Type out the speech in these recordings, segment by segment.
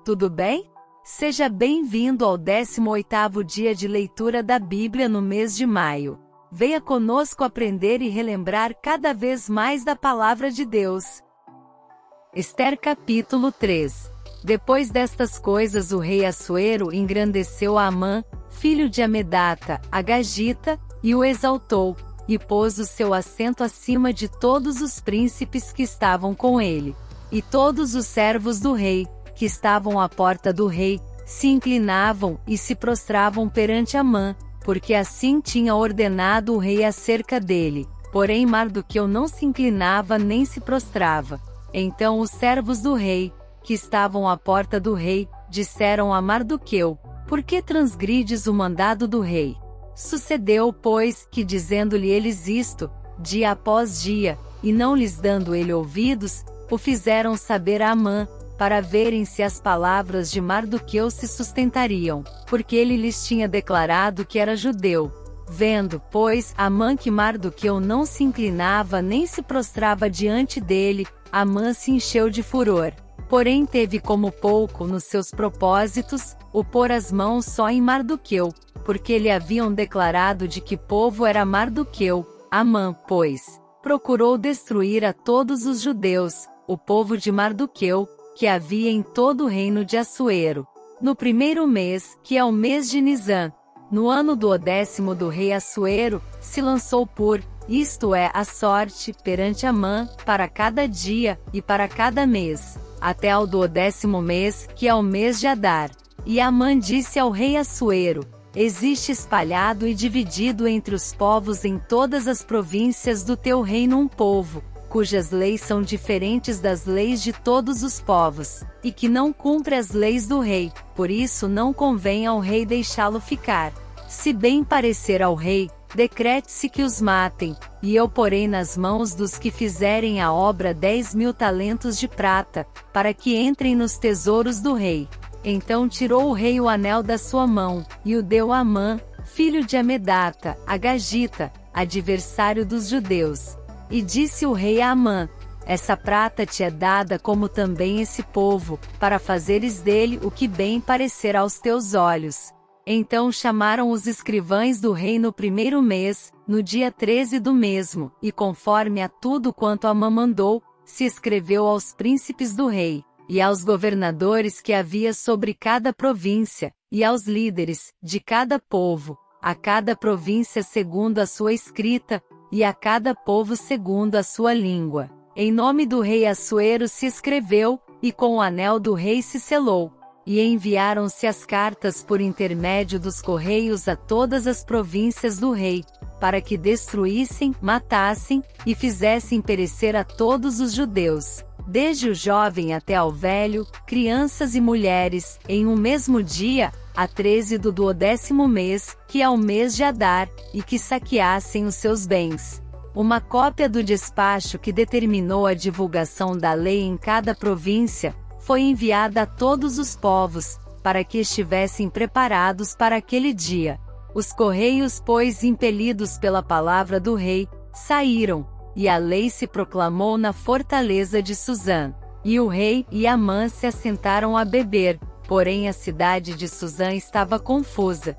tudo bem? Seja bem-vindo ao 18º dia de leitura da Bíblia no mês de maio. Venha conosco aprender e relembrar cada vez mais da Palavra de Deus. Ester capítulo 3. Depois destas coisas o rei Assuero engrandeceu a Amã, filho de Amedata, Agagita, e o exaltou, e pôs o seu assento acima de todos os príncipes que estavam com ele. E todos os servos do rei, que estavam à porta do rei, se inclinavam e se prostravam perante Amã, porque assim tinha ordenado o rei acerca dele. Porém Mardoqueu não se inclinava nem se prostrava. Então os servos do rei, que estavam à porta do rei, disseram a Mardoqueu: Por que transgrides o mandado do rei? Sucedeu, pois, que dizendo-lhe eles isto, dia após dia, e não lhes dando ele ouvidos, o fizeram saber a Amã, para verem se as palavras de Mardoqueu se sustentariam, porque ele lhes tinha declarado que era judeu. Vendo, pois, Amã que Mardoqueu não se inclinava nem se prostrava diante dele, Amã se encheu de furor. Porém teve como pouco nos seus propósitos, o pôr as mãos só em Mardoqueu, porque lhe haviam declarado de que povo era Mardoqueu. Amã, pois, procurou destruir a todos os judeus, o povo de Mardoqueu, que havia em todo o reino de Assuero. No primeiro mês, que é o mês de Nisã, no ano do 10º do rei Assuero, se lançou isto é, a sorte, perante Amã, para cada dia, e para cada mês, até ao do 10º mês, que é o mês de Adar. E Amã disse ao rei Assuero: Existe espalhado e dividido entre os povos em todas as províncias do teu reino um povo, cujas leis são diferentes das leis de todos os povos, e que não cumpre as leis do rei, por isso não convém ao rei deixá-lo ficar. Se bem parecer ao rei, decrete-se que os matem, e eu porei nas mãos dos que fizerem a obra 10.000 talentos de prata, para que entrem nos tesouros do rei. Então tirou o rei o anel da sua mão, e o deu a Amã, filho de Amedata, Agagita, adversário dos judeus. E disse o rei a Amã: Essa prata te é dada como também esse povo, para fazeres dele o que bem parecer aos teus olhos. Então chamaram os escrivães do rei no primeiro mês, no dia 13 do mesmo, e conforme a tudo quanto Amã mandou, se escreveu aos príncipes do rei, e aos governadores que havia sobre cada província, e aos líderes, de cada povo, a cada província segundo a sua escrita, e a cada povo segundo a sua língua. Em nome do rei Assuero se escreveu, e com o anel do rei se selou. E enviaram-se as cartas por intermédio dos correios a todas as províncias do rei, para que destruíssem, matassem, e fizessem perecer a todos os judeus, desde o jovem até ao velho, crianças e mulheres, em um mesmo dia, a 13 do 10º mês, que é o mês de Adar, e que saqueassem os seus bens. Uma cópia do despacho que determinou a divulgação da lei em cada província, foi enviada a todos os povos, para que estivessem preparados para aquele dia. Os correios, pois, impelidos pela palavra do rei, saíram, e a lei se proclamou na fortaleza de Suzã. E o rei e Amã se assentaram a beber, porém a cidade de Suzã estava confusa.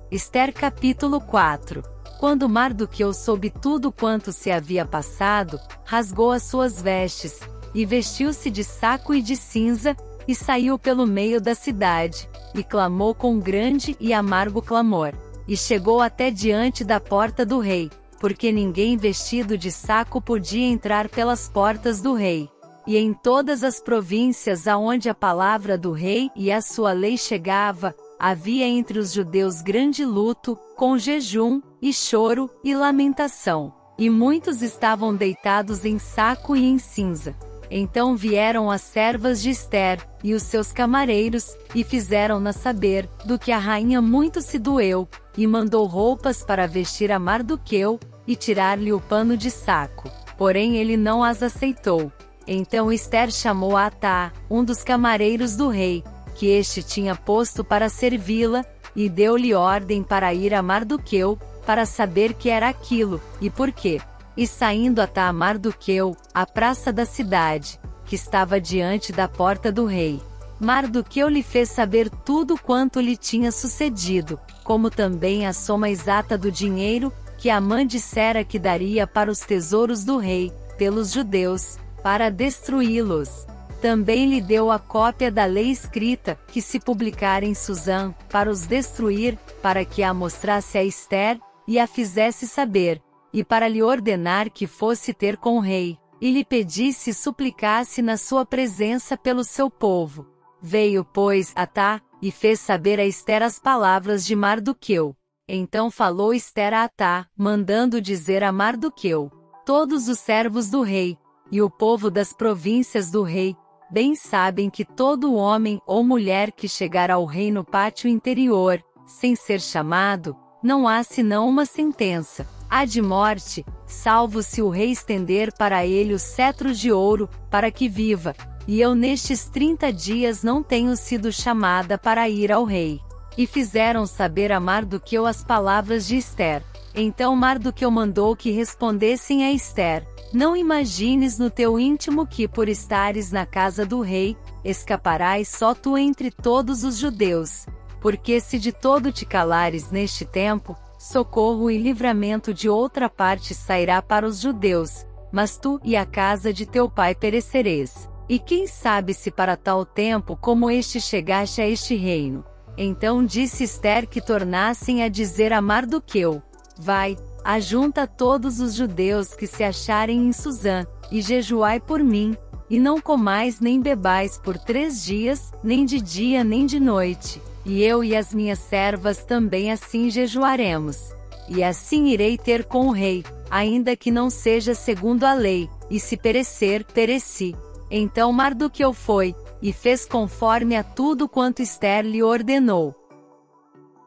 Ester capítulo 4. Quando Mardoqueu soube tudo quanto se havia passado, rasgou as suas vestes, e vestiu-se de saco e de cinza, e saiu pelo meio da cidade, e clamou com grande e amargo clamor, e chegou até diante da porta do rei, porque ninguém vestido de saco podia entrar pelas portas do rei. E em todas as províncias aonde a palavra do rei e a sua lei chegava, havia entre os judeus grande luto, com jejum, e choro, e lamentação, e muitos estavam deitados em saco e em cinza. Então vieram as servas de Ester, e os seus camareiros, e fizeram-na saber, do que a rainha muito se doeu, e mandou roupas para vestir a Mardoqueu, e tirar-lhe o pano de saco. Porém ele não as aceitou. Então Ester chamou a Atá, um dos camareiros do rei, que este tinha posto para servi-la, e deu-lhe ordem para ir a Mardoqueu, para saber que era aquilo, e por quê. E saindo Atá a Mardoqueu, à praça da cidade, que estava diante da porta do rei, Mardoqueu lhe fez saber tudo quanto lhe tinha sucedido, como também a soma exata do dinheiro, que Amã dissera que daria para os tesouros do rei, pelos judeus, para destruí-los. Também lhe deu a cópia da lei escrita, que se publicara em Susã, para os destruir, para que a mostrasse a Ester, e a fizesse saber, e para lhe ordenar que fosse ter com o rei, e lhe pedisse e suplicasse na sua presença pelo seu povo. Veio, pois, Atá, e fez saber a Ester as palavras de Mardoqueu. Então falou Ester a Atá, mandando dizer a Mardoqueu: todos os servos do rei, e o povo das províncias do rei, bem sabem que todo homem ou mulher que chegar ao rei no pátio interior, sem ser chamado, não há senão uma sentença: há de morte, salvo se o rei estender para ele os cetros de ouro, para que viva. E eu nestes 30 dias não tenho sido chamada para ir ao rei. E fizeram saber a Mardoqueu as palavras de Ester. Então Mardoqueu mandou que respondessem a Ester: não imagines no teu íntimo que, por estares na casa do rei, escaparás só tu entre todos os judeus. Porque se de todo te calares neste tempo, socorro e livramento de outra parte sairá para os judeus, mas tu e a casa de teu pai perecereis. E quem sabe se para tal tempo como este chegaste a este reino. Então disse Ester que tornassem a dizer a Mardoqueu: vai, ajunta todos os judeus que se acharem em Susã, e jejuai por mim, e não comais nem bebais por 3 dias, nem de dia nem de noite. E eu e as minhas servas também assim jejuaremos. E assim irei ter com o rei, ainda que não seja segundo a lei, e se perecer, pereci. Então Mardoqueu foi, e fez conforme a tudo quanto Ester lhe ordenou.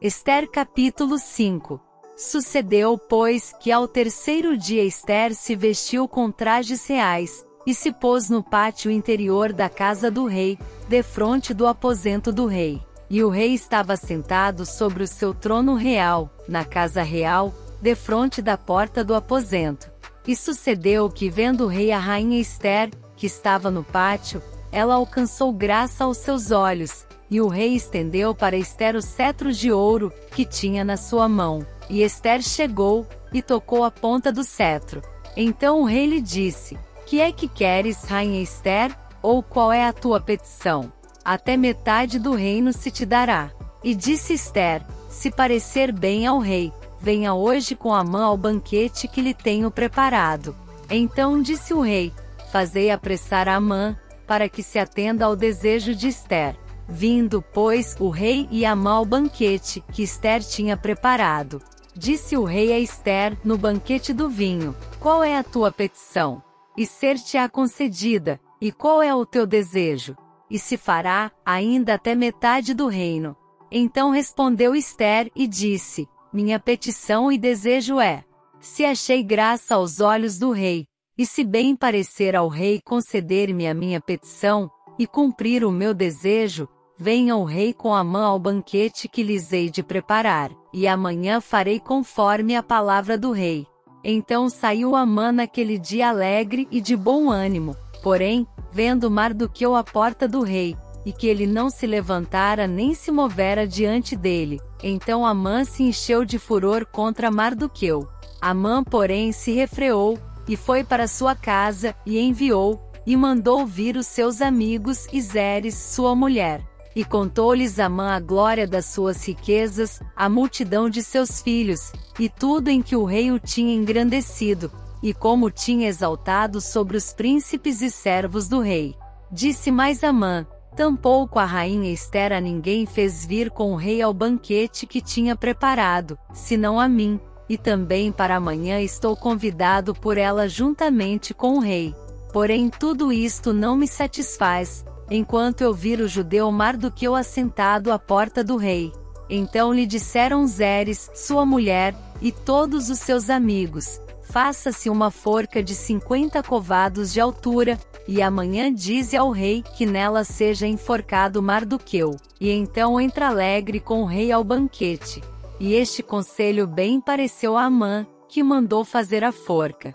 Ester capítulo 5. Sucedeu, pois, que ao 3º dia Ester se vestiu com trajes reais, e se pôs no pátio interior da casa do rei, defronte do aposento do rei. E o rei estava sentado sobre o seu trono real, na casa real, defronte da porta do aposento. E sucedeu que, vendo o rei a rainha Ester, que estava no pátio, ela alcançou graça aos seus olhos, e o rei estendeu para Ester os cetros de ouro, que tinha na sua mão. E Ester chegou, e tocou a ponta do cetro. Então o rei lhe disse: que é que queres, rainha Ester? Ou qual é a tua petição? Até metade do reino se te dará. E disse Ester: se parecer bem ao rei, venha hoje com Amã ao banquete que lhe tenho preparado. Então disse o rei: fazei apressar a Amã, para que se atenda ao desejo de Ester. Vindo, pois, o rei e Amã ao banquete, que Ester tinha preparado. Disse o rei a Ester, no banquete do vinho: qual é a tua petição? E ser-te-á concedida. E qual é o teu desejo? E se fará, ainda até metade do reino. Então respondeu Ester, e disse: minha petição e desejo é: se achei graça aos olhos do rei, e se bem parecer ao rei conceder-me a minha petição, e cumprir o meu desejo, venha o rei com Amã ao banquete que lhes hei de preparar, e amanhã farei conforme a palavra do rei. Então saiu Amã naquele dia alegre e de bom ânimo, porém, vendo Mardoqueu à porta do rei, e que ele não se levantara nem se movera diante dele, então Amã se encheu de furor contra Mardoqueu. Amã, porém, se refreou, e foi para sua casa, e enviou, e mandou vir os seus amigos e Zeres, sua mulher. E contou-lhes Amã a glória das suas riquezas, a multidão de seus filhos, e tudo em que o rei o tinha engrandecido, e como o tinha exaltado sobre os príncipes e servos do rei. Disse mais Amã: tampouco a rainha Ester a ninguém fez vir com o rei ao banquete que tinha preparado, senão a mim, e também para amanhã estou convidado por ela juntamente com o rei. Porém tudo isto não me satisfaz, enquanto eu vir o judeu Mardoqueu assentado à porta do rei. Então lhe disseram Zeres, sua mulher, e todos os seus amigos: faça-se uma forca de 50 covados de altura, e amanhã dize ao rei que nela seja enforcado Mardoqueu, e então entra alegre com o rei ao banquete. E este conselho bem pareceu a Amã, que mandou fazer a forca.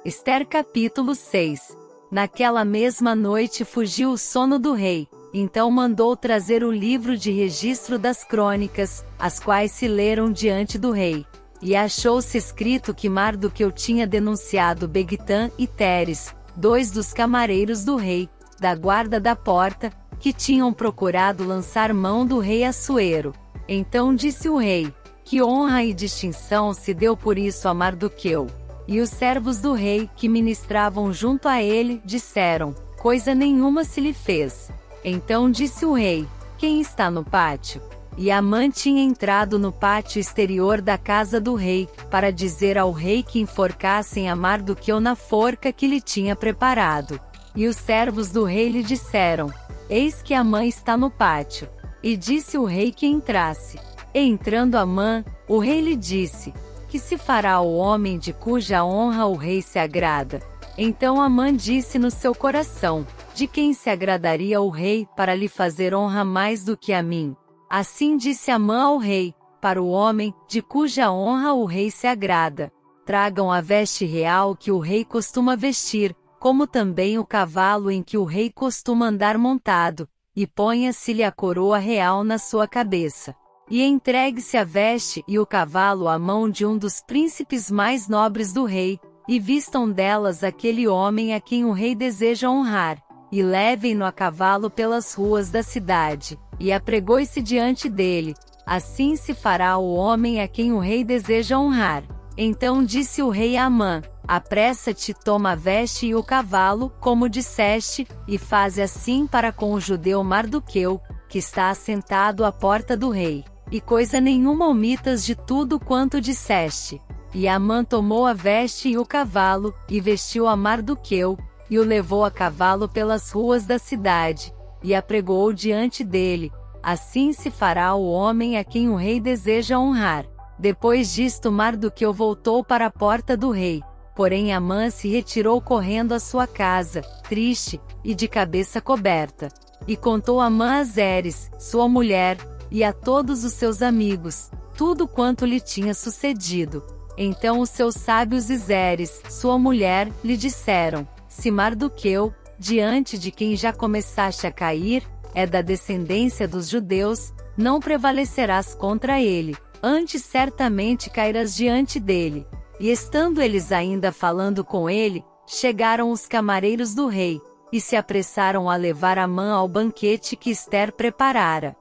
Ester capítulo 6. Naquela mesma noite fugiu o sono do rei, Então mandou trazer o livro de registro das crônicas, as quais se leram diante do rei. E achou-se escrito que Mardoqueu tinha denunciado Bigtã e Teres, 2 dos camareiros do rei, da guarda da porta, que tinham procurado lançar mão do rei Assuero. Então disse o rei: que honra e distinção se deu por isso a Mardoqueu. E os servos do rei, que ministravam junto a ele, disseram: coisa nenhuma se lhe fez. Então disse o rei: quem está no pátio? E Amã tinha entrado no pátio exterior da casa do rei, para dizer ao rei que enforcassem a Mardoqueu na forca que lhe tinha preparado. E os servos do rei lhe disseram: eis que Amã está no pátio. E disse o rei que entrasse. E entrando Amã, o rei lhe disse: que se fará ao homem de cuja honra o rei se agrada? Então Amã disse no seu coração: de quem se agradaria o rei para lhe fazer honra mais do que a mim? Assim disse Amã ao rei: para o homem, de cuja honra o rei se agrada, tragam a veste real que o rei costuma vestir, como também o cavalo em que o rei costuma andar montado, e ponha-se-lhe a coroa real na sua cabeça. E entregue-se a veste e o cavalo à mão de um dos príncipes mais nobres do rei, e vistam delas aquele homem a quem o rei deseja honrar, e levem-no a cavalo pelas ruas da cidade, e apregou-se diante dele. Assim se fará o homem a quem o rei deseja honrar. Então disse o rei a Amã: apressa-te, toma a veste e o cavalo, como disseste, e faze assim para com o judeu Mardoqueu, que está assentado à porta do rei. E coisa nenhuma omitas de tudo quanto disseste. E Amã tomou a veste e o cavalo, e vestiu a Mardoqueu, e o levou a cavalo pelas ruas da cidade, e apregou diante dele. Assim se fará o homem a quem o rei deseja honrar. Depois disto Mardoqueu voltou para a porta do rei. Porém Amã se retirou correndo à sua casa, triste, e de cabeça coberta. E contou Amã a Zeres, sua mulher, e a todos os seus amigos, tudo quanto lhe tinha sucedido. Então os seus sábios e Zeres, sua mulher, lhe disseram: se Mardoqueu, diante de quem já começaste a cair, é da descendência dos judeus, não prevalecerás contra ele, antes certamente cairás diante dele. E estando eles ainda falando com ele, chegaram os camareiros do rei, e se apressaram a levar Amã ao banquete que Ester preparara.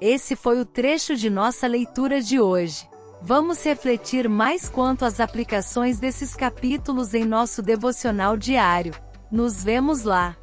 Esse foi o trecho de nossa leitura de hoje. Vamos refletir mais quanto às aplicações desses capítulos em nosso devocional diário. Nos vemos lá!